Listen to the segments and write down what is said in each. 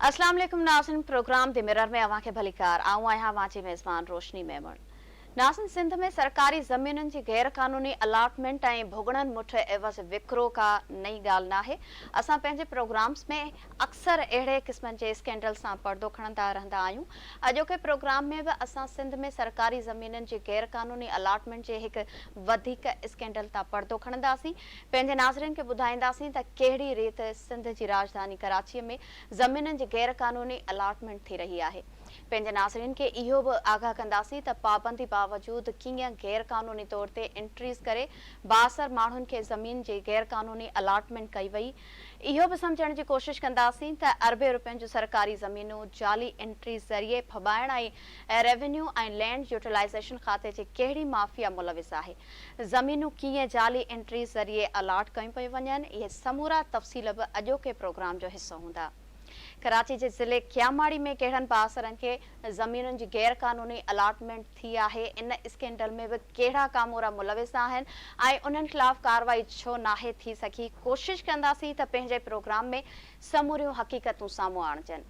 अस्सलाम वालेकुम नाज़रीन, प्रोग्राम द मिरर में अवां खे भलीकार आऊं आहियां वांची मेज़बान रोशनी मेमण। नाज़रीन, सिंध में सरकारी ज़मीनुनि जी गैर क़ानूनी अलाटमेंट ऐं भुगड़नि मुठ एवज़ विकिरो का नई ॻाल्हि नाहे। असां पंहिंजे प्रोग्राम्स में अक्सर अहिड़े क़िस्मनि जे स्कैंडल सां पर्दो खणंदा रहंदा आहियूं। अॼोके प्रोग्राम में बि असां सिंध में सरकारी ज़मीनुनि जी गैर क़ानूनी अलाटमेंट जे हिकु वधीक स्कैंडल तां पर्दो खणंदासीं। पंहिंजे नाज़रीन खे ॿुधाईंदासीं त कहिड़ी रीति सिंध जी राजधानी कराचीअ में ज़मीनुनि जी गैर क़ानूनी अलाटमेंट थी रही आहे। पंहिंजे नाज़रीन खे इहो बि आगाह कंदासीं त पाबंदी बावजूद कीअं गैर क़ानूनी तौर ते एंट्रीज़ करे 62 माण्हुनि खे ज़मीन जी गैर क़ानूनी अलाटमेंट कई वई। इहो बि सम्झण जी कोशिश कंदासीं त अरबे रुपयनि जूं सरकारी ज़मीनूं जाली एंट्री ज़रिए फबाइण ऐं रेवेन्यू ऐं लैंड यूटिलाइज़ेशन खाते जी कहिड़ी माफ़िया मुलविस आहे। ज़मीनूं कीअं जाली एंट्री ज़रिए अलाट कयूं पियूं वञनि, इहे समूरा तफ़सील बि अॼोके प्रोग्राम जो हिसो हूंदा। कराची जे ज़िले क्यामाड़ी में कहिड़नि बासरनि खे ज़मीनुनि जी गैर क़ानूनी अलाटमेंट थी आहे, इन स्कैंडल में बि कहिड़ा कामोरा मुलविस आहिनि ऐं उन्हनि ख़िलाफ़ कार्रवाई छो नाहे थी सघी। कोशिश कंदासीं त पंहिंजे प्रोग्राम में समूरियूं हक़ीक़तूं साम्हूं आणजनि।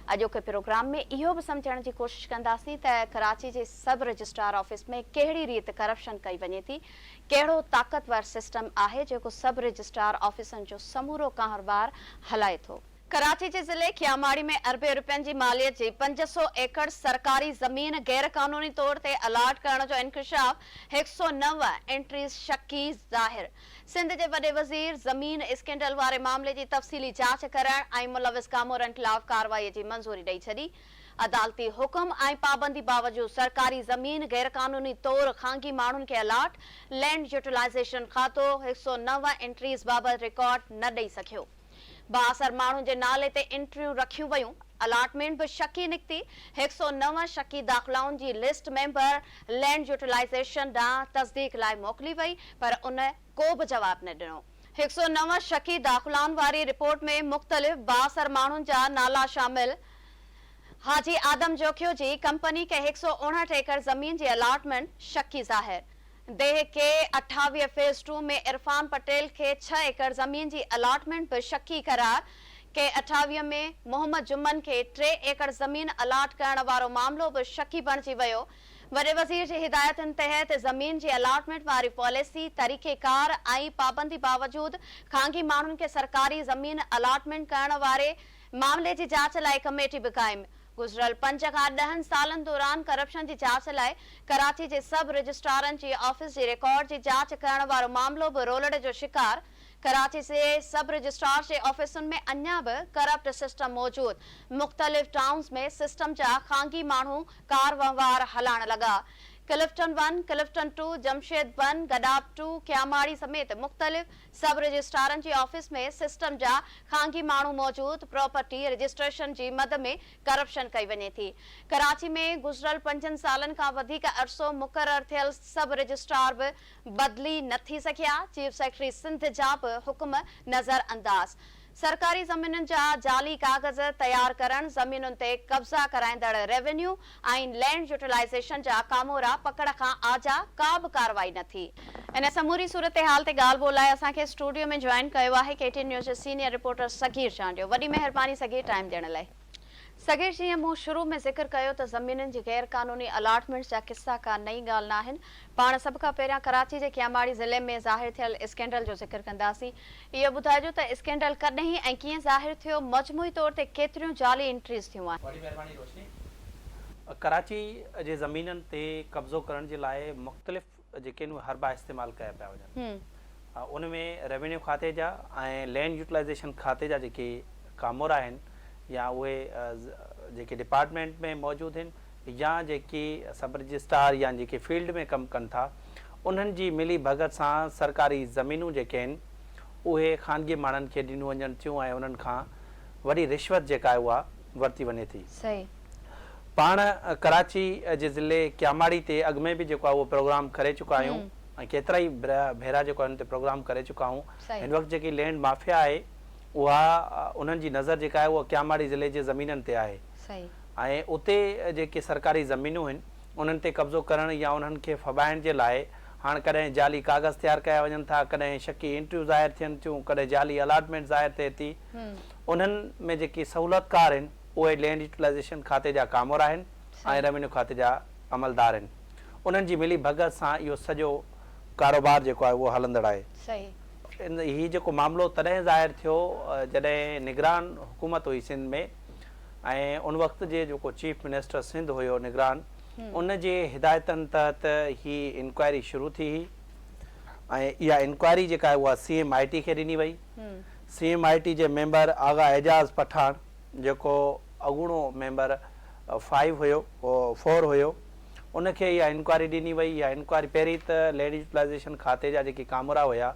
अॼोके प्रोग्राम में इहो बि सम्झण जी कोशिश कंदासीं त कराची जे सब रजिस्ट्रार ऑफिस में कहिड़ी रीति करप्शन कई वञे थी, कहिड़ो ताक़तवर सिस्टम आहे जेको सब रजिस्ट्रार ऑफिसनि जो समूरो कारोबार हलाए थो। कराची जे ज़िले क्यामाड़ी में अरबे रुपयनि जी मालियत जी 500 एकड़ सरकारी ज़मीन गैर क़ानूनी तौर ते अलाट करण जो इंकशाफ 109 एंट्रीज़ शकी ज़ाहिर। सिंध जे वॾे वज़ीर ज़मीन स्कैंडल वारे मामले जी तफ़सीली जांच करण ऐं मुलविस कामोरनि ख़िलाफ़ कार्रवाई जी मंज़ूरी ॾेई छॾी। अदालती हुकुम ऐं पाबंदी बावजूद सरकारी ज़मीन गैर क़ानूनी तौर ख़ांगी माण्हुनि खे अलाट, लैंड यूटिलाइज़ेशन खातो 109 एंट्रीज़ बाबति रिकॉर्ड न ॾेई सघियो। 62 माण्हुनि जे नाले ते एंट्रियूं रखियूं वयूं। अलाटमेंट बि शकी निकिती। 109 शकी दाख़िलाउनि जी लिस्ट मेंबर लैंड यूटिलाइज़ेशन ॾांहुं तस्दीक लाइ मोकिली वई, पर उन को बि जवाब न ॾिनो। 109 शकी दाख़िलाउनि वारी रिपोर्ट में मुख़्तलिफ़ 62 माण्हुनि जा नाला शामिल। हाजी आदम जोखियो जी कंपनी के 159 एकड़ ज़मीन जी अलाटमेंट शकी ज़ाहिर। देह के 28 फेज़ 2 में इरफान पटेल के 6 एकड़ ज़मीन जी अलाटमेंट पर शकी करार। के 28 में मोहम्मद जुम्मन के 3 एकड़ ज़मीन अलाट करण वारो मामलो भी शकी बणिजी वियो। वॾे वज़ीर जी हिदायतुनि तहत ज़मीन जी अलाटमेंट वारी पॉलिसी तरीक़ेकार ऐं पाबंदी बावजूद ख़ांगी माण्हुनि खे सरकारी ज़मीन अलाटमेंट करण वारे मामले जी जांच लाइ कमेटी बि क़ाइम। गुज़िरियल 5 खां 10 सालनि दौरान करप्शन जी जांच लाइ कराची जे सब रजिस्ट्रारनि जी ऑफिस जी रिकॉर्ड जी जांच करण वारो मामलो बि रोलड़े जो शिकार। कराची जे सब रजिस्ट्रार जे ऑफिसुनि में अञा बि करप्ट सिस्टम मौजूद। मुख़्तलिफ़ टाउन्स में सिस्टम जा ख़ांगी माण्हू कार वहिंवार हलाइण लॻा। क्लिफ्टन 1, क्लिफ्टन 2, जमशेद 1, गडाब 2, क्यामाड़ी समेत मुख़्तलिफ़ सब रजिस्ट्रारनि जी ऑफिस में सिस्टम जा ख़ांगी माण्हू मौजूद। प्रॉपर्टी रजिस्ट्रेशन जी मद में करप्शन कई वञे थी। कराची में गुज़िरियल 5 सालनि खां वधीक अरसो मुक़ररु थियल सब रजिस्ट्रार बि बदिली न थी सघिया। चीफ सेक्रेटरी सिंध जा बि हुकुम नज़र अंदाज़। सरकारी ज़मीनुनि जा जाली कागज़ तैयार करण, ज़मीनुनि ते कब्ज़ा कराईंदड़ रेवेन्यू ऐं लैंड यूटिलाइज़ेशन जा कामोरा पकड़ खां आजा का बि कार्रवाई न थी। इन समूरी सूरत हाल ते ॻाल्हि ॿोल लाइ असांखे स्टूडियो में जॉइन कयो आहे KTN न्यूज़ जो सीनियर रिपोर्टर सगीर चांडियो। वॾी महिरबानी सगीर टाइम ॾियण लाइ। सगीर, जीअं मूं शुरू में ज़िक्र कयो त ज़मीनुनि जी गैर क़ानूनी अलाटमेंट जा किस्सा का नई ॻाल्हि न आहिनि। पाण सभ खां पहिरियां कराची जे क्यामाड़ी ज़िले में ज़ाहिर थियल स्कैंडल जो ज़िक्र कंदासीं। इहो ॿुधाइजो त स्कैंडल कॾहिं ऐं कीअं ज़ाहिर थियो, मजमूई तौर ते केतिरियूं जाली एंट्रीज़ थियूं आहिनि। कराची जे ज़मीननि ते कब्ज़ो करण जे लाइ मुख़्तलिफ़ जेके हरबा इस्तेमालु कया पिया वञनि। उन में रेवेन्यू खाते जा ऐं लैंड यूटिलाइज़ेशन खाते जा जेके कामोरा आहिनि, या उहे जेके डिपार्टमेंट में मौजूदु आहिनि, या जेके सब रजिस्ट्रार या जेके फील्ड में कमु कनि था, उन्हनि जी मिली भगत सां सरकारी ज़मीनूं जेके आहिनि उहे ख़ानगी माण्हुनि खे ॾिनियूं वञनि थियूं ऐं उन्हनि खां वॾी रिश्वत जेका आहे उहा वरिती वञे थी। सही। पाण कराची जे ज़िले क्यामाड़ी ते अॻु में बि जेको आहे उहो प्रोग्राम करे चुका आहियूं ऐं केतिरा ई भेरा जेको आहे हुन ते प्रोग्राम करे चुका आहियूं। हिन वक़्तु जेकी लैंड माफ़िया आहे उहा उन्हनि जी नज़र जेका आहे उहा क्यामाड़ी ज़िले जे ज़मीननि ते आहे। ऐं उते जेके सरकारी ज़मीनूं आहिनि उन्हनि ते कब्ज़ो करण या उन्हनि खे फबाइण जे लाइ हाणे कॾहिं जाली कागज़ तैयार कया वञनि था, कॾहिं शकी एंट्रियूं ज़ाहिर थियनि थियूं, कॾहिं जाली अलाटमेंट ज़ाहिर थिए थी। उन्हनि में जेके सहूलियतकार आहिनि उहे लैंड यूटिलाइज़ेशन खाते जा कामोर आहिनि ऐं रेवेन्यू खाते जा अमलदार आहिनि। उन्हनि जी मिली भगत सां इहो सॼो कारोबार जेको आहे उहो हलंदड़ आहे। सही। हीउ जेको मामिलो तॾहिं ज़ाहिर थियो जॾहिं निगरान हुकूमत हुई सिंध में, ऐं उन वक़्त जे जेको चीफ मिनिस्टर सिंध हुयो निगरान, उन जे हिदायतनि तहत ही इंक्वायरी शुरू थी हुई ऐं इहा इंक्वायरी जेका आहे उहा CMIT खे ॾिनी वई। CMIT जे मेंबर आगा एजाज़ पठान जेको अॻूणो मेंबर 4 हुयो, उनखे इहा इंक्वायरी ॾिनी वई। इहा इंक्वायरी पहिरीं त लैंड यूटिलाइज़ेशन खाते जा जेके कामरा हुया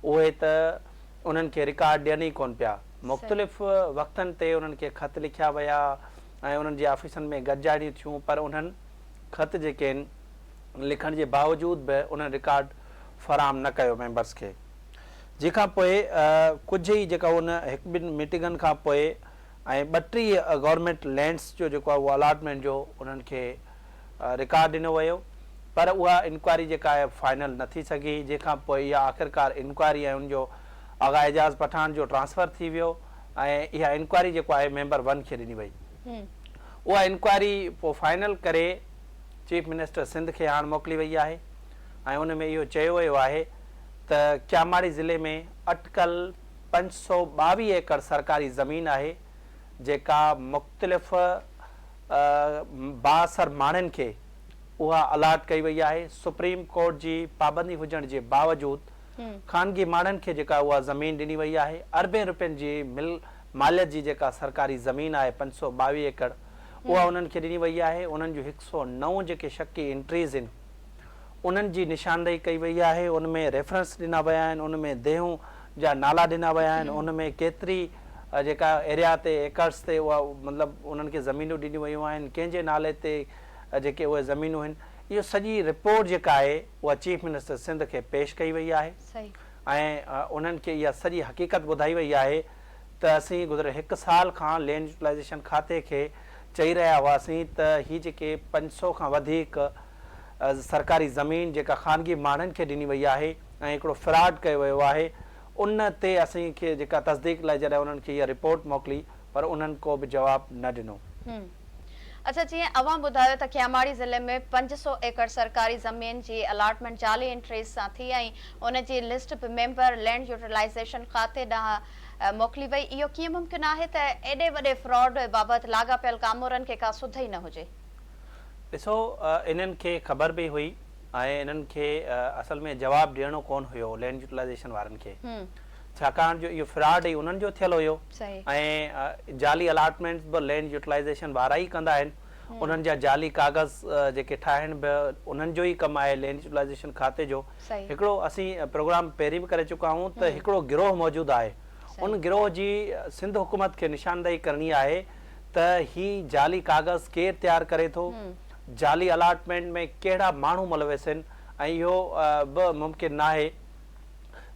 उहे त उन्हनि खे रिकॉर्ड ॾियनि ई कोन पिया। मुख़्तलिफ़ वक़्तनि ते उन्हनि खे ख़त लिखिया विया ऐं उन्हनि जे ऑफिसनि में गॾिजाणियूं थियूं, पर उन्हनि ख़त जेके आहिनि लिखण जे बावजूद बि उन्हनि रिकॉर्ड फ़राहम न कयो मेंबर्स खे। जंहिंखां पोइ कुझु ई जेका उन 1-2 मीटिंगनि खां पोइ ऐं 32 गवर्नमेंट लैंड्स जो जेको आहे उहो अलॉटमेंट जो उन्हनि खे रिकॉर्ड ॾिनो वियो, पर उहा इंक्वायरी जेका आहे फाइनल न थी सघी। जंहिंखां पोइ इहा आख़िरकार इंक्वायरी ऐं उनजो आगा एजाज़ पठान जो ट्रांसफ़र थी वियो ऐं इहा इंक्वायरी जेको आहे मेंबर 1 खे ॾिनी वई। उहा इंक्वायरी पोइ फाइनल करे चीफ मिनिस्टर सिंध खे हाणे मोकिली वई आहे ऐं उन में इहो चयो वियो आहे त क्यामाड़ी ज़िले में अटकल 522 एकड़ सरकारी ज़मीन आहे जेका मुख़्तलिफ़ बाअसर माण्हुनि खे उहा अलाट कई वई आहे। सुप्रीम कोर्ट जी पाबंदी हुजण जे बावजूद ख़ानगी माण्हुनि खे जेका उहा ज़मीन ॾिनी वई आहे। अरबें रुपयनि जी मालियत जी जेका सरकारी ज़मीन आहे 522 एकड़ उहा उन्हनि खे ॾिनी वई आहे। उन्हनि जूं 109 जेके शकी एंट्रीज़ आहिनि उन्हनि जी निशानदेही कई वई आहे। उन में रेफरेंस ॾिना विया आहिनि, उन में देहूं जा नाला ॾिना विया आहिनि, उन में केतिरी जेका एरिया ते एकर्स ते उहा मतिलबु उन्हनि खे ज़मीनूं ॾिनियूं वयूं आहिनि, कंहिंजे नाले ते जेके उहे ज़मीनूं आहिनि। इहो सॼी रिपोर्ट जेका आहे उहा चीफ मिनिस्टर सिंध खे पेश कई वई आहे ऐं उन्हनि खे इहा सॼी हक़ीक़त ॿुधाई वई आहे त असीं गुज़िरियल 1 साल खां लैंड यूटिलाइज़ेशन खाते खे चई रहिया हुआसीं त हीअ जेके 500 खां वधीक सरकारी ज़मीन जेका ख़ानगी माण्हुनि खे ॾिनी वई आहे ऐं हिकिड़ो फ्रॉड कयो वियो आहे, उन ते असींखे जेका तस्दीक लाइ जॾहिं उन्हनि खे इहा रिपोर्ट मोकिली पर उन्हनि को बि जवाबु न ॾिनो। अच्छा, जीअं अवां ॿुधायो त क्यामाड़ी ज़िले में 500 एकड़ सरकारी ज़मीन जी अलॉटमेंट जाली एंट्रीज़ सां थी ऐं उन जी लिस्ट बि मेंबर लैंड यूटिलाइज़ेशन खाते ॾांहुं मोकिली वई। इहो कीअं मुमकिन आहे त एॾे वॾे फ्रॉड बाबति लाॻापियल कामोरनि खे का सुध ई न हुजे? ॾिसो, इन्हनि खे ख़बर बि हुई ऐं इन्हनि खे असल में जवाबु ॾियणो कोन हुयो लैंड यूटिलाइज़ेशन वारनि खे, छाकाणि जो इहो फ्रॉड ई उन्हनि जो थियल हुयो ऐं जाली अलॉटमेंट्स बि लैंड यूटिलाइज़ेशन वारा ई कंदा आहिनि। उन्हनि जा जाली कागज़ जेके ठाहिण बि उन्हनि जो ई कमु आहे लैंड यूटिलाइज़ेशन खाते जो। हिकिड़ो असीं प्रोग्राम पहिरीं बि करे चुका आहियूं त हिकिड़ो गिरोह मौजूदु आहे। उन गिरोह जी सिंध हुकूमत खे निशानदेही करणी आहे त ही जाली कागज़ केरु तयारु करे थो, जाली अलॉटमेंट में कहिड़ा माण्हू मुलविस आहिनि ऐं इहो बि मुमकिन न आहे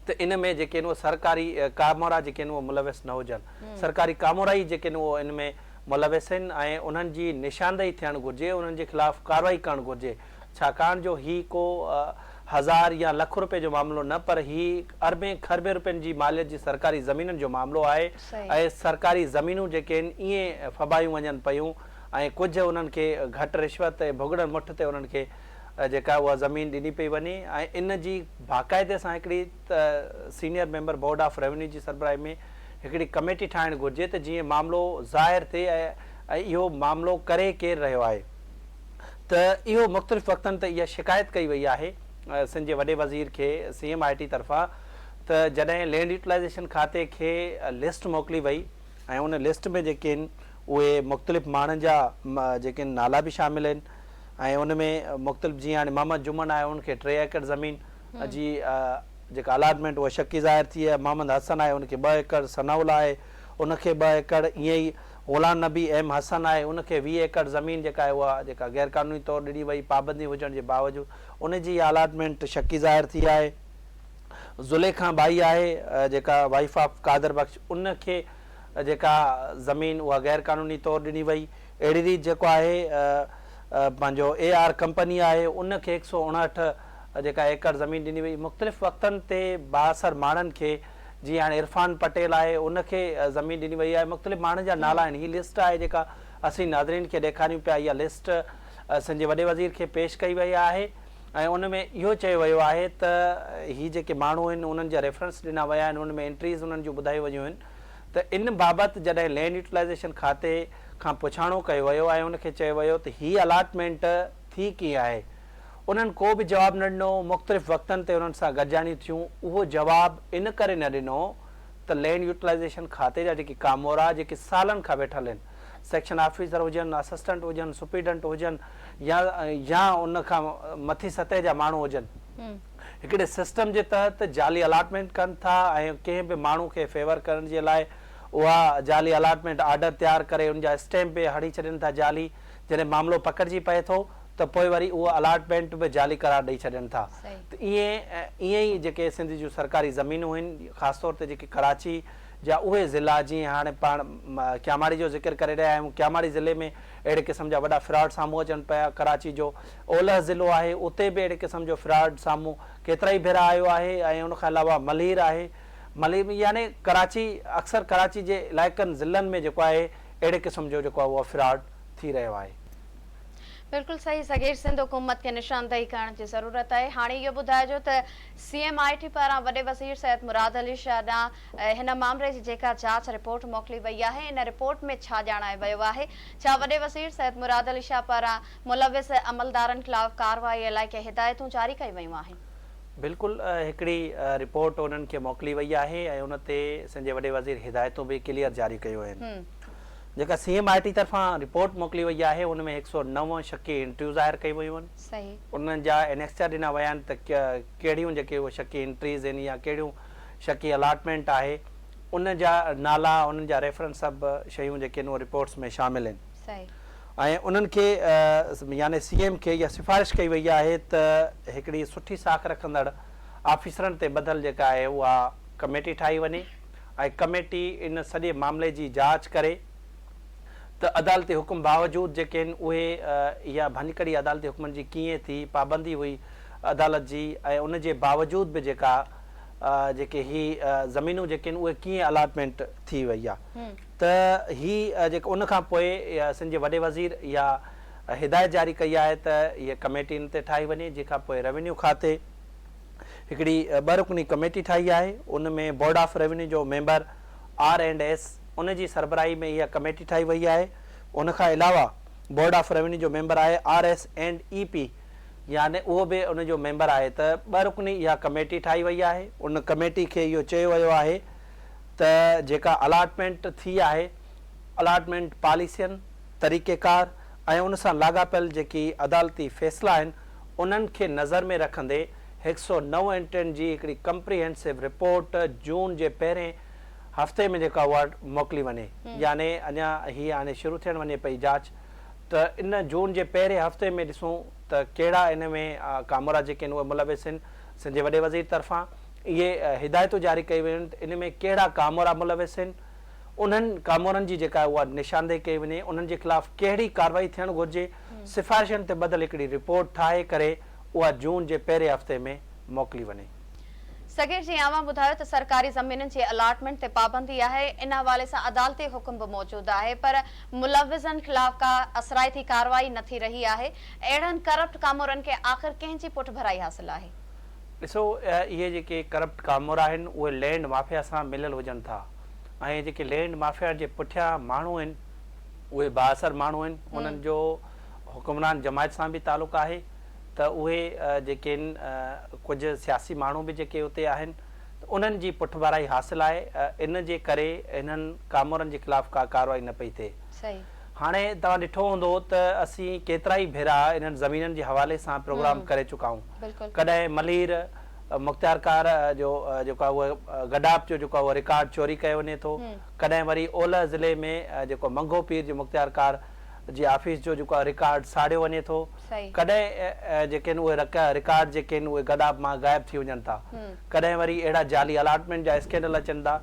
त इन में जेके आहिनि उहे सरकारी कामोरा जेके आहिनि उहे मुलविस न हुजनि। सरकारी कामोरा ई जेके आहिनि उहे इन में मुलविस आहिनि ऐं उन्हनि जी निशानदेही थियणु घुरिजे, उन्हनि जे ख़िलाफ़ु कार्रवाई करणु घुरिजे, छाकाणि जो ही को 1000 या लख रुपए जो मामिलो न, पर ही अरबें खरबें रुपयनि जी मालियत जी सरकारी ज़मीननि जो मामिलो आहे ऐं सरकारी ज़मीनूं जेके आहिनि ईअं फबायूं वञनि पियूं ऐं कुझु उन्हनि खे घटि रिश्वत ऐं भुॻड़नि मुठ ते उन्हनि खे जेका उहा ज़मीन ॾिनी पई वञे ऐं इन जी बाक़ाइदे सां हिकिड़ी senior member board of revenue जी सरबराही में हिकिड़ी कमेटी ठाहिणु घुरिजे त जीअं मामिलो ज़ाहिर थिए ऐं इहो मामिलो करे केरु रहियो आहे। त इहो मुख़्तलिफ़ वक़्तनि ते इहा शिकायत कई वई आहे सिंध जे वॾे वज़ीर खे CMIT तरफ़ां त जॾहिं लैंड यूटिलाइज़ेशन खाते खे लिस्ट मोकिली वई ऐं उन लिस्ट में जेके आहिनि उहे मुख़्तलिफ़ माण्हुनि जा जेके नाला बि शामिल आहिनि ऐं उन में मुख़्तलिफ़ जीअं हाणे मोहम्मद जुमन आहे उनखे 3 एकड़ ज़मीन जी जेका अलॉटमेंट उहा शकी ज़ाहिर थी आहे। मोहम्मद हसन आहे उनखे 2 एकड़, सनाउल आहे उनखे 2 एकड़, ईअं ई गुलाम नबी M हसन आहे उनखे 20 एकड़ ज़मीन जेका आहे उहा जेका गैर क़ानूनी तौरु ॾिनी वई पाबंदी हुजण जे बावजूदु उनजी अलॉटमेंट शकी ज़ाहिर थी आहे। ज़ुलेखा बाई आहे जेका वाइफ ऑफ कादर बख्श, उनखे जेका ज़मीन उहा गैर क़ानूनी तौरु ॾिनी वई। अहिड़ी रीति जेको आहे पंहिंजो AR कंपनी आहे उनखे 159 जेका एकड़ ज़मीन ॾिनी वई। मुख़्तलिफ़ वक़्तनि ते बाअसर माण्हुनि खे जी हाणे इरफान पटेल आहे उनखे ज़मीन ॾिनी वई आहे मुख़्तलिफ़ माण्हुनि जा नाला आहिनि हीअ लिस्ट आहे जेका असीं नाज़रीन खे ॾेखारियूं पिया इहा लिस्ट असांजे वॾे वज़ीर खे पेश कई वई आहे ऐं उन में इहो चयो वियो आहे त हीअ जेके माण्हू आहिनि उन्हनि जा रेफरेंस ॾिना विया आहिनि उन में एंट्रीज़ उन्हनि जूं ॿुधायूं वियूं आहिनि त इन बाबति जॾहिं लैंड यूटिलाइज़ेशन खाते खां पुछाणो कयो वियो ऐं उनखे चयो वियो त हीअ अलाटमेंट थी कीअं आहे उन्हनि को बि जवाबु न ॾिनो मुख़्तलिफ़ वक़्तनि ते उन्हनि सां गॾिजाणियूं थियूं उहो जवाबु इन करे न ॾिनो त लैंड यूटिलाइज़ेशन खाते जा जेके कामोरा जेके सालनि खां वेठल आहिनि सेक्शन ऑफिसर हुजनि असिस्टेंट हुजनि सुपरीडेंट हुजनि या उन खां मथी सतह जा माण्हू हुजनि हिकिड़े सिस्टम जे तहत जाली अलाटमेंट कनि था ऐं कंहिं बि माण्हू खे फेवर करण जे लाइ उहा जाली अलाटमेंट ऑर्डर तयारु करे उनजा स्टैम्प बि हणी छॾनि था जाली जॾहिं मामिलो पकड़जी पए थो त पोइ वरी उहा अलाटमेंट बि जाली करार ॾेई छॾनि था त ईअं ई जेके सिंध जूं सरकारी ज़मीनूं आहिनि ख़ासि तौर ते जेके कराची जा उहे ज़िला जीअं हाणे पाण क्यामाड़ी जो ज़िक्र करे रहिया आहियूं क्यामाड़ी ज़िले में अहिड़े क़िस्म जा वॾा फ्रॉड साम्हूं अचनि पिया कराची जो ओलह ज़िलो आहे उते बि अहिड़े क़िस्म जो फ्रॉड साम्हूं केतिरा ई भेरा आयो आहे ऐं उनखां अलावा मलीर आहे मलीर यानी कराची अक्सर कराची जे इलाइक़नि ज़िलनि में जेको आहे अहिड़े क़िस्म जो जेको आहे उहो फ्रॉड थी रहियो आहे बिल्कुलु सही सगीर सिंध हुकूमत खे निशानदेही करण जी ज़रूरत आहे हाणे इहो ॿुधाइजो त CMIT पारां वॾे वज़ीर सैयद मुराद अली शाह ॾांहुं हिन मामले जी जेका जांच रिपोर्ट मोकिली वई आहे इन रिपोर्ट में छा ॼाणायो वियो आहे छा वॾे वज़ीर सैयद मुराद अली शाह पारां मुलविस अमलदारनि ख़िलाफ़ कार्रवाई लाइ के हिदायतूं जारी कई वयूं आहिनि बिल्कुलु हिकिड़ी रिपोर्ट उन्हनि खे मोकिली वई आहे ऐं उन ते असांजे वॾे वज़ीर हिदायतूं बि क्लियर जारी कयूं आहिनि जेका CMIT तरफ़ां रिपोर्ट मोकिली वई आहे उन में 109 शकी एंट्रियूं ज़ाहिर कई वयूं आहिनि सही उन्हनि जा एनेक्स्टा ॾिना विया आहिनि त कहिड़ियूं जेके उहे शकी एंट्रीज़ आहिनि या कहिड़ियूं शकी अलाटमेंट आहे उन जा नाला उन्हनि जा रेफरेंस सभु शयूं जेके आहिनि उहे रिपोर्ट्स में शामिल आहिनि ऐं उन्हनि खे यानी CM खे इहा सिफ़ारिश कई वई आहे त हिकिड़ी सुठी साख रखंदड़ ऑफिसरनि ते ॿधल जेका आहे उहा कमेटी ठाही वञे ऐं कमेटी इन सॼे मामले जी जांच करे त अदालती हुकुम बावजूद जेके आहिनि उहे इहा भञकड़ी अदालती हुकुमनि जी कीअं थी पाबंदी हुई अदालत जी ऐं उन जे बावजूद बि जेका जेके ही ज़मीनूं जेके आहिनि उहे कीअं अलाटमेंट थी वई आहे त ही जेको उन खां पोइ असांजे वॾे वज़ीर इहा हिदायत जारी कई आहे त इहा कमेटी इन ते ठाही वञे जंहिंखां पोइ रेवेन्यू खाते हिकिड़ी 2 रुकनी कमेटी ठाही आहे उन में बोर्ड ऑफ रेवेन्यू जो मेंबर R&S उन जी सरबराही में इहा कमेटी ठाही वई आहे उन खां अलावा बोर्ड ऑफ रेवेन्यू जो मेंबर आहे RS&EP यानी उहो बि उन जो मेंबर आहे त 2 रुकनी इहा कमेटी ठाही वई आहे उन कमेटी खे इहो चयो वियो आहे त जेका अलाटमेंट थी आहे अलाटमेंट पॉलिसियुनि तरीक़ेकार ऐं उन सां लाॻापियल जेकी अदालती फ़ैसिला आहिनि उन्हनि खे नज़र में रखंदे 109 एंट्रियुनि जी हिकिड़ी कंप्रीहेंसिव रिपोर्ट जून जे पहिरें हफ़्ते में जेका उहा मोकिली वञे यानी अञा हीअ हाणे शुरू थियणु वञे पई जांच त इन जून जे पहिरें हफ़्ते में ॾिसूं त कहिड़ा इन में कामोरा जेके आहिनि उहे मुलविस आहिनि सिंध वॾे वज़ीर तरफ़ां इहे हिदायतूं जारी कयूं वयूं आहिनि त इन में कहिड़ा कामोरा मुलविस आहिनि उन्हनि कामोरनि जी जेका उहा निशानदेही कई वञे उन्हनि जे ख़िलाफ़ कहिड़ी कार्रवाई थियणु घुरिजे सिफ़ारिशुनि ते ॿधल हिकिड़ी रिपोर्ट ठाहे करे उहा जून जे पहिरें हफ़्ते में मोकिली वञे सगीर जी आवां ॿुधायो त सरकारी ज़मीननि जी अलाटमेंट ते पाबंदी आहे इन हवाले सां अदालती हुकुम बि मौजूदु आहे पर मुलविज़नि ख़िलाफ़ का असराइती कार्रवाई न थी रही आहे अहिड़नि करप्ट कामोरनि खे आख़िर कंहिंजी पुठभराई हासिल आहे ॾिसो इहे जेके करप्ट कामोरा आहिनि उहे लैंड माफ़िया सां मिलियल हुजनि था ऐं जेके लैंड माफ़िया जे पुठियां माण्हू आहिनि उहे बाअसर माण्हू आहिनि उन्हनि जो हुकुमरान जमायत सां बि तालुक़ु आहे त उहे जेके आहिनि कुझु सियासी माण्हू बि जेके उते आहिनि त उन्हनि जी पुठभराई हासिल आहे इन जे करे इन्हनि कामोरनि जे ख़िलाफ़ का कार्रवाई न पई थिए हाणे तव्हां ॾिठो हूंदो त असीं केतिरा ई भेरा इन्हनि ज़मीननि जे हवाले सां प्रोग्राम करे चुका आहियूं कॾहिं मलीर मुख़्तियारकार जो जेको आहे उहो गडाप जो जेको आहे उहो रिकॉर्ड चोरी कयो वञे थो कॾहिं वरी ओलह ज़िले में जेको मंगो पीर जो मुख़्तियारकार जी ऑफिस जो जेको आहे रिकॉर्ड साड़ियो वञे थो कॾहिं जेके आहिनि उहे रिकॉर्ड जेके आहिनि उहे गडाप मां ग़ाइब थी वञनि था कॾहिं वरी अहिड़ा जाली अलाटमेंट जा स्कैंडल अचनि था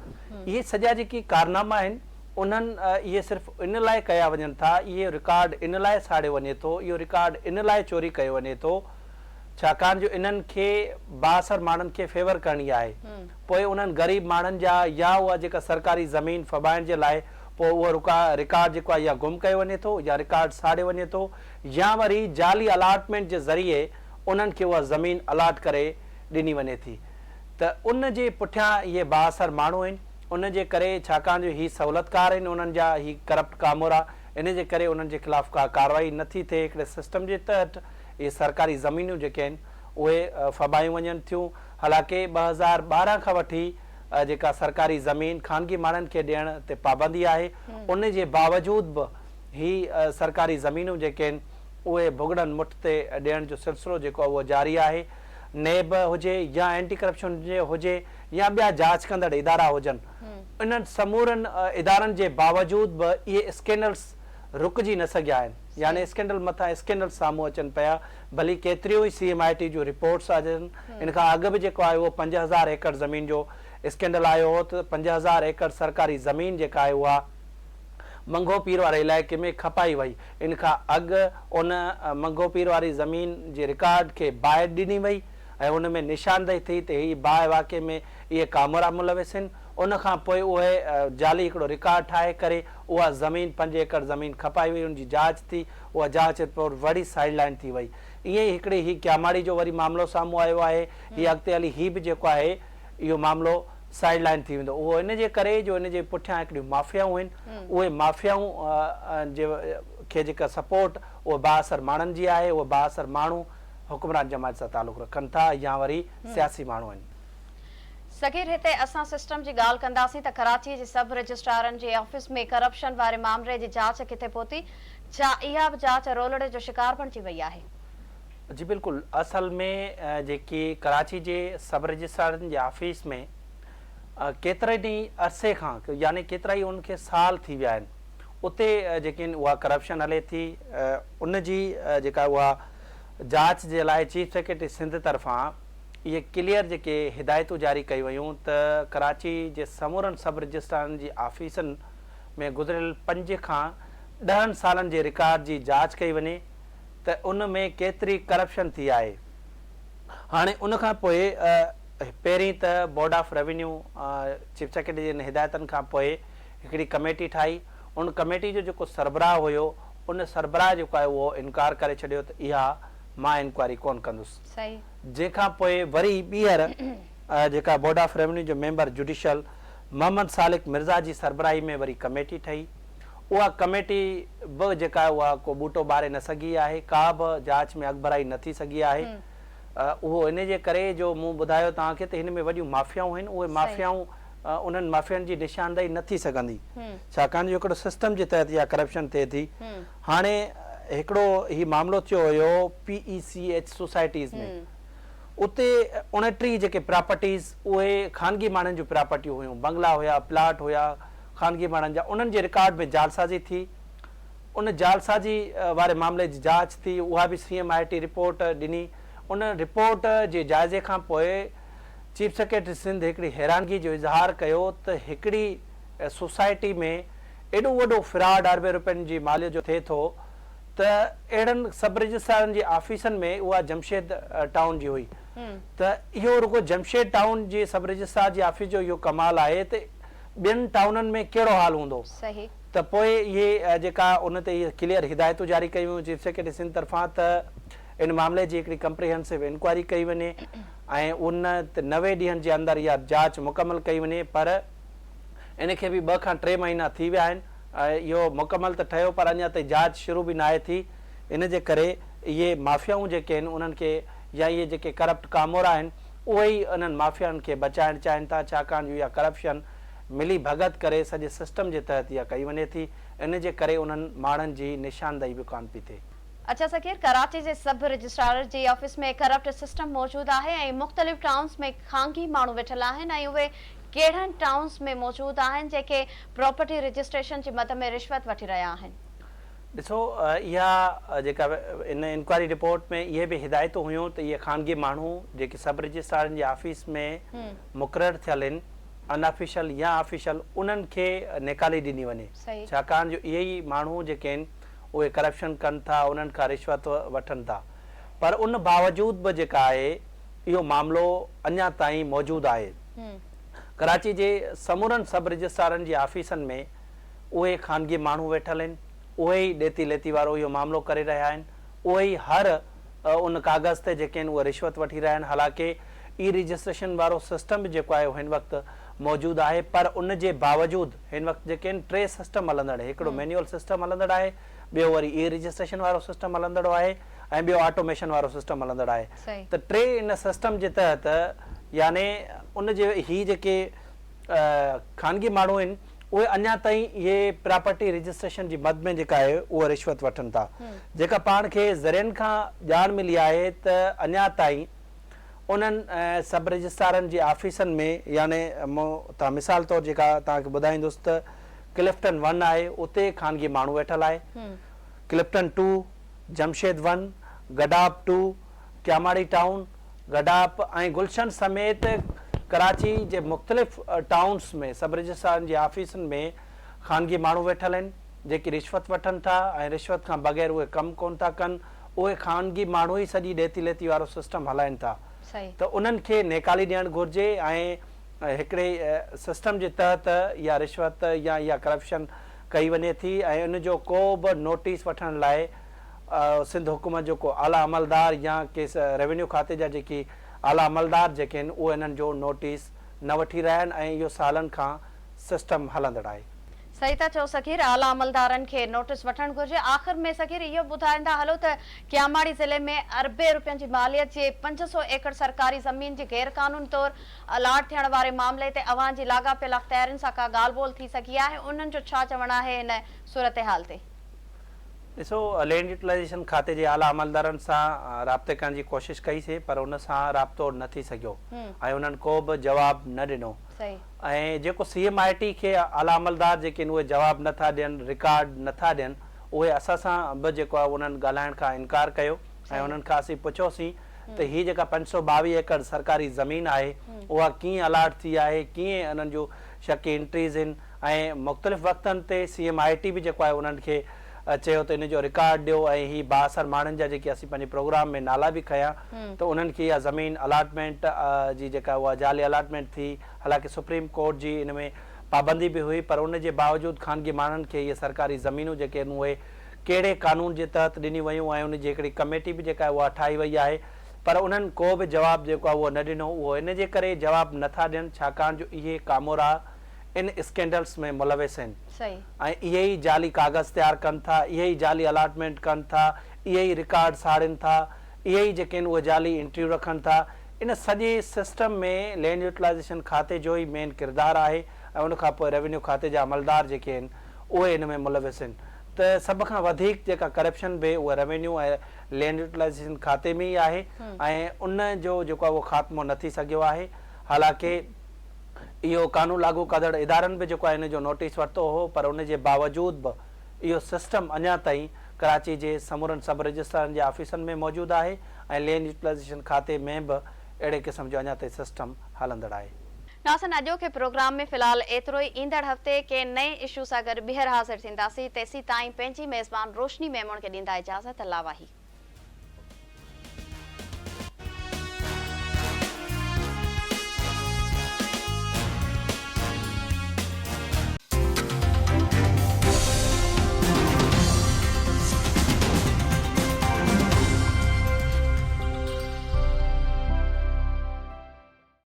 इहे सॼा जेकी कारनामा आहिनि उन्हनि इहे सिर्फ़ु इन लाइ कया वञनि था इहे रिकॉर्ड इन लाइ साड़ियो वञे थो इहो रिकॉर्ड इन लाइ चोरी कयो वञे थो छाकाणि जो इन्हनि खे बाअसर माण्हुनि खे फेवर करणी आहे। पोइ उन्हनि ग़रीब माण्हुनि जा या उहा जेका सरकारी ज़मीन फबाइण जे लाइ पोइ उहो रिकॉर्ड जेको आहे या गुम कयो वञे थो या रिकॉर्ड साड़े वञे थो या वरी जाली अलाटमेंट जे ज़रिए उन्हनि खे उहा ज़मीन अलाट करे ॾिनी वञे थी। त उन जे पुठियां इहे बाअसर माण्हू आहिनि। उन जे करे छाकाणि जो ही सहूलियतकार आहिनि उन्हनि जा ही करप्ट कामोरा, इन जे करे उन्हनि जे ख़िलाफ़ का कार्रवाई नथी थिए। हिकिड़े सिस्टम जे तहत इहे सरकारी ज़मीनूं जेके आहिनि उहे फबायूं वञनि थियूं। हालांकि 2012 खां वठी जेका सरकारी ज़मीन ख़ानगी माण्हुनि खे ॾियण ते पाबंदी आहे, उन जे बावजूद बि ही सरकारी ज़मीनूं जेके आहिनि उहे भुगड़नि मुठ ते ॾियण जो सिलसिलो जेको आहे उहो जारी आहे। नेब हुजे या एंटी करप्शन हुजे या ॿिया जांच कंदड़ इदारा हुजनि, इन्हनि समूरनि इदारनि जे बावजूद बि इहे स्कैंडल्स रुकिजी न सघिया आहिनि। यानी स्कैंडल मथां स्कैंडल साम्हूं अचनि पिया। भली केतिरियूं ई CMIT जूं रिपोर्ट्स अचनि। इन खां अॻु बि जेको आहे उहो 5000 एकड़ ज़मीन जो स्कैंडल आयो हो त 5000 एकड़ सरकारी ज़मीन जेका आहे उहा मंगो पीर वारे इलाइक़े में खपाई वई। इन खां अॻु उन मंगो पीर वारी ज़मीन जे रिकॉर्ड खे बाहि ॾिनी वई ऐं उन में निशानदेही थी त हीअ बाहि वाक़े में इहे कामोरा मुलविस आहिनि। उन खां पोइ उहे जाली हिकिड़ो रिकॉर्ड ठाहे करे उहा ज़मीन 5 एकड़ ज़मीन खपाई वई। उनजी जांच थी, उहा जांच रिपोर्ट वरी साइड लाइन थी वई। ईअं ई हिकिड़ी ही क्यामाड़ी जो वरी मामिलो साम्हूं आयो आहे। हीअ अॻिते हली ही बि जेको आहे इहो मामिलो साइड लाइन थी वेंदो। उहो इन जे करे जो इन जे पुठियां हिकिड़ियूं माफ़ियाऊं आहिनि, उहे माफ़ियाऊं जे खे जेका सपोर्ट उहा बाअसर माण्हुनि जी आहे। उहे बाअसर माण्हू हुकुमरान जमात सां तालुक़ रखनि था या वरी सियासी माण्हू आहिनि। सगीर, हिते असां सिस्टम जी ॻाल्हि कंदासीं त कराची जे सब रजिस्ट्रारनि जे ऑफिस में करप्शन वारे मामले जी जांच किथे पहुती? छा इहा बि जांच रोलड़े जो शिकार बणिजी वई आहे? जी बिल्कुलु। असल में जेकी कराची जे सब रजिस्ट्रारनि जे ऑफिस में केतिरे ॾींहं अरसे खां यानी केतिरा ई उनखे साल थी विया आहिनि, उते जेके आहिनि उहा करप्शन हले थी। उन जी जेका उहा जांच जे लाइ चीफ सेक्रेटरी सिंध तरफ़ां इहे क्लियर जेके हिदायतूं जारी कई वयूं त कराची जे समूरनि सब रजिस्ट्रारनि जी ऑफिसनि में गुज़िरियल 5 खां 10 सालनि जे रिकॉर्ड जी जांच कई वञे त उन में केतिरी करप्शन थी आहे। हाणे उन खां पोइ पहिरीं त board of revenue chief secretary जे हिदायतनि खां पोइ हिकिड़ी कमेटी ठाही। उन कमेटी जो जेको सरबराह हुयो, उन सरबराह जेको आहे उहो इनकार करे छॾियो त इहा मां इंक्वायरी कोन कंदुसि। जंहिंखां पोइ वरी ॿीहर जेका बोर्ड ऑफ रेवेन्यू जो मेंबर जुडिशियल मोहम्मद सालिक मिर्ज़ा जी सरबराही में वरी कमेटी ठही। उहा कमेटी बि जेका आहे उहा को ॿूटो ॿारे न सघी आहे, का बि जांच में अॻिभराई न थी सघी आहे। उहो इन जे करे जो मूं ॿुधायो तव्हांखे त हिन में वॾियूं माफ़ियाऊं आहिनि। उहे माफ़ियाऊं उन्हनि माफ़ियाउनि जी निशानदेही न थी सघंदी, छाकाणि जो हिकिड़ो सिस्टम जे तहत इहा करप्शन थिए थी। हाणे हिकिड़ो ही मामिलो थियो हुयो PECH सोसाइटीज़ में। उते 29 जेके प्रॉपर्टीज़ उहे ख़ानगी माण्हुनि जूं प्रॉपर्टियूं हुयूं, बंगला हुया, प्लाट हुया ख़ानगी माण्हुनि जा। उन्हनि जे रिकॉर्ड में जालसाज़ी थी। उन जालसाज़ी वारे मामले जी जांच थी, उहा बि CMIT रिपोर्ट ॾिनी। उन रिपोर्ट जे जाइज़े खां पोइ चीफ सेक्रेटरी सिंध हिकिड़ी हैरानगी जो इज़हार कयो त हिकिड़ी सोसाइटी में एॾो वॾो फ्रॉड अरबे रुपयनि जी मालियत जो थिए थो त अहिड़नि सब रजिस्ट्रारनि जी ऑफिसनि में उहा जमशेद टाउन जी हुई। त इहो रुगो जमशेद टाउन जी सब रजिस्ट्रार जी ऑफिस जो इहो कमाल आहे त ॿियनि टाउननि में कहिड़ो हाल हूंदो। सही। त पोइ इहे जेका उन ते इहे क्लियर हिदायतूं जारी कयूं हुयूं चीफ सेक्रेटरी सिंध तरफ़ां त इन मामले जी हिकिड़ी कंप्रिहेंसिव इंक्वायरी कई वञे ऐं उन 90 ॾींहंनि जे अंदरि इहा जांच मुकमल कई वञे। पर इनखे बि 2 खां 3 महीना थी विया आहिनि। इहो मुकमल त ठहियो पर अञा ताईं जांच शुरू बि न आहे थी। इन जे करे इहे माफ़ियाऊं जेके आहिनि उन्हनि खे या इहे जेके करप्ट कामोरा आहिनि उहे ई उन्हनि माफ़ियाउनि खे बचाइणु चाहिनि था, छाकाणि जो इहा करप्शन मिली भगत करे सॼे सिस्टम जे तहत इहा कई वञे थी। इन जे करे उन्हनि माण्हुनि जी निशानदेही बि कान पई थिए। अच्छा सकीर, कराची जे सब रजिस्ट्रार जी ऑफिस में करप्ट सिस्टम मौजूद आहे ऐं मुख़्तलिफ़ टाउन्स में ख़ानगी माण्हू वेठल आहिनि ऐं उहे कहिड़नि टाउन्स में मौजूद आहिनि जेके प्रॉपर्टी रजिस्ट्रेशन जी मद में रिश्वत वठी रहिया आहिनि? ॾिसो, इहा जेका इन इंक्वायरी रिपोर्ट में इहे बि हिदायतूं हुयूं त इहे ख़ानगी माण्हू जेके सब रजिस्ट्रारनि जे ऑफिस में मुक़ररु थियल आहिनि, अनऑफिशियल या ऑफिशियल, उन्हनि खे निकाली ॾिनी वञे। छाकाणि जो इहे ई माण्हू जेके आहिनि उहे करप्शन कनि था, उन्हनि खां रिश्वत वठनि था। पर उन बावजूद बि जेका आहे इहो मामिलो अञा ताईं मौजूदु आहे। कराची जे समूरनि सब रजिस्ट्रारनि जी ऑफिसनि में उहे ख़ानगी माण्हू वेठल आहिनि, उहे ई ॾेती लेती वारो इहो मामिलो करे रहिया आहिनि, उहे ई हर उन कागज़ ते जेके आहिनि उहे रिश्वत वठी रहिया आहिनि। हालांकि ई रजिस्ट्रेशन वारो सिस्टम बि जेको आहे हिन वक़्तु मौजूदु आहे, पर उन जे बावजूदु हिन वक़्तु जेके आहिनि 3 सिस्टम हलंदड़, हिकिड़ो मैनुअल सिस्टम हलंदड़ आहे, ॿियो वरी ई रजिस्ट्रेशन वारो सिस्टम हलंदड़ आहे ऐं ॿियो ऑटोमेशन वारो सिस्टम हलंदड़ आहे। त 3 इन सिस्टम जे तहत याने उन जे ही जेके ख़ानगी माण्हू आहिनि उहे अञा ताईं इहे प्रॉपर्टी रजिस्ट्रेशन जी मद में जेका आहे उहा रिश्वत वठनि था। जेका पाण खे ज़रियनि खां ॼाण मिली आहे त अञा ताईं उन्हनि सब रजिस्ट्रारनि जी ऑफिसनि में याने तव्हां मिसाल तौरु जेका तव्हांखे ॿुधाईंदुसि त क्लिफ्टन 1 आहे, उते ख़ानगी माण्हू वेठल आहे, क्लिफ्टन 2, जमशेद 1, गडाप 2, क्यामाड़ी टाउन, गडाप ऐं गुलशन समेत कराची जे मुख़्तलिफ़ टाउन्स में सब रजिस्ट्रारनि जी ऑफिसनि में ख़ानगी माण्हू वेठल आहिनि जेकी रिश्वत वठनि था ऐं रिश्वत खां बग़ैर उहे कमु कोन था कनि। उहे ख़ानगी माण्हू ई सॼी ॾेती लेती वारो सिस्टम हलाइनि था। त उन्हनि खे नेकाली ॾियणु घुरिजे ऐं हिकिड़े सिस्टम जे तहत या रिश्वत या इहा करप्शन कई वञे थी ऐं उन जो को बि नोटिस वठण लाइ सिंध हुकूमत जो को आला अमलदार या के रेवेन्यू खाते जा जेकी आला अमलदार जेके आहिनि उहे इन्हनि जो नोटिस न वठी रहिया आहिनि ऐं इहो सालनि खां सिस्टम हलंदड़ आहे। सही था चओ सकीर, आला अमलदारनि खे नोटिस वठणु घुरिजे। आख़िर में सकीर इहो ॿुधाईंदा हलो त क्यामाड़ी ज़िले में अरबे रुपयनि जी मालियत जे 500 एकड़ सरकारी ज़मीन जी गैर क़ानूनी तौर अलाट थियण वारे मामले ते अवां जी लाॻापियल अख़्तियारनि सां का ॻाल्हि ॿोल थी सघी आहे, उन्हनि जो छा चवणु आहे हिन सूरत हाल ते? ॾिसो, लैंड यूटिलाइज़ेशन खाते जे आला अमलदारनि सां राब्ते करण जी कोशिशि कईसीं पर उन सां राब्तो न थी सघियो ऐं उन्हनि को बि जवाबु न ॾिनो। ऐं जेको CMIT खे आला अमलदार जेके आहिनि उहे जवाबु नथा ॾियनि, रिकॉर्ड नथा ॾियनि, उहे असां सां बि जेको आहे उन्हनि ॻाल्हाइण खां इनकार कयो ऐं उन्हनि खां असीं पुछियोसीं त हीअ जेका 522 एकड़ सरकारी ज़मीन आहे उहा कीअं अलाट थी आहे, कीअं उन्हनि जूं शक एंट्रीज़ आहिनि ऐं मुख़्तलिफ़ वक़्तनि ते CMIT बि जेको आहे उन्हनि खे चयो त इन जो रिकॉर्ड ॾियो ऐं ही बासर माण्हुनि जा जेके असीं पंहिंजे प्रोग्राम में नाला बि खयां त उन्हनि खे इहा ज़मीन अलाटमेंट जी जेका उहा जाली अलाटमेंट थी। हालांकि सुप्रीम कोर्ट जी इन में पाबंदी बि हुई पर उन जे बावजूदु ख़ानगी माण्हुनि खे इहे सरकारी ज़मीनूं जेके आहिनि उहे कहिड़े कानून जे तहत ॾिनी वियूं ऐं उन जी हिकिड़ी कमेटी बि जेका आहे उहा ठाही वई आहे पर उन्हनि को बि जवाबु जेको आहे उहो न ॾिनो। उहो इन जे करे जवाबु नथा ॾियनि छाकाणि जो इहे कामोरा इन स्कैंडल्स में मुलविस आहिनि ऐं इहे ई जाली कागज़ तयारु कनि था, इहे ई जाली अलाटमेंट कनि था, इहे ई रिकॉर्ड साड़नि था, इहे ई जेके आहिनि उहे जाली इंटरव्यू रखनि था। इन सॼे सिस्टम में लैंड यूटिलाइज़ेशन खाते जो ई मेन किरदारु आहे ऐं उनखां पोइ रेवेन्यू खाते जा अमलदार जेके आहिनि उहे इन में मुलविस आहिनि। त सभ खां वधीक जेका करप्शन बि उहा रेवेन्यू ऐं लैंड यूटिलाइज़ेशन खाते में ई आहे ऐं उन जो जेको आहे उहो ख़ात्मो न थी सघियो आहे। हालांकि इहो कानून लागू कंदड़ इदारनि बि जेको आहे इन जो नोटिस वरितो हो पर उन जे बावजूद बि इहो सिस्टम अञा ताईं कराची जे समूरनि सब रजिस्ट्रारनि जे ऑफिसनि में मौजूदु आहे ऐं लैंड यूटिलाइज़ेशन खाते में बि अहिड़े क़िस्म जो अञा ताईं सिस्टम हलंदड़ आहे। नाज़रीन, अॼोके प्रोग्राम में फ़िलहाल एतिरो ई। ईंदड़ हफ़्ते के नए इशू सां गॾु ॿीहर हाज़िर थींदासीं। तेसीं ताईं पंहिंजी मेज़बान रोशनी मेमण खे ॾींदा इजाज़त। लावाही।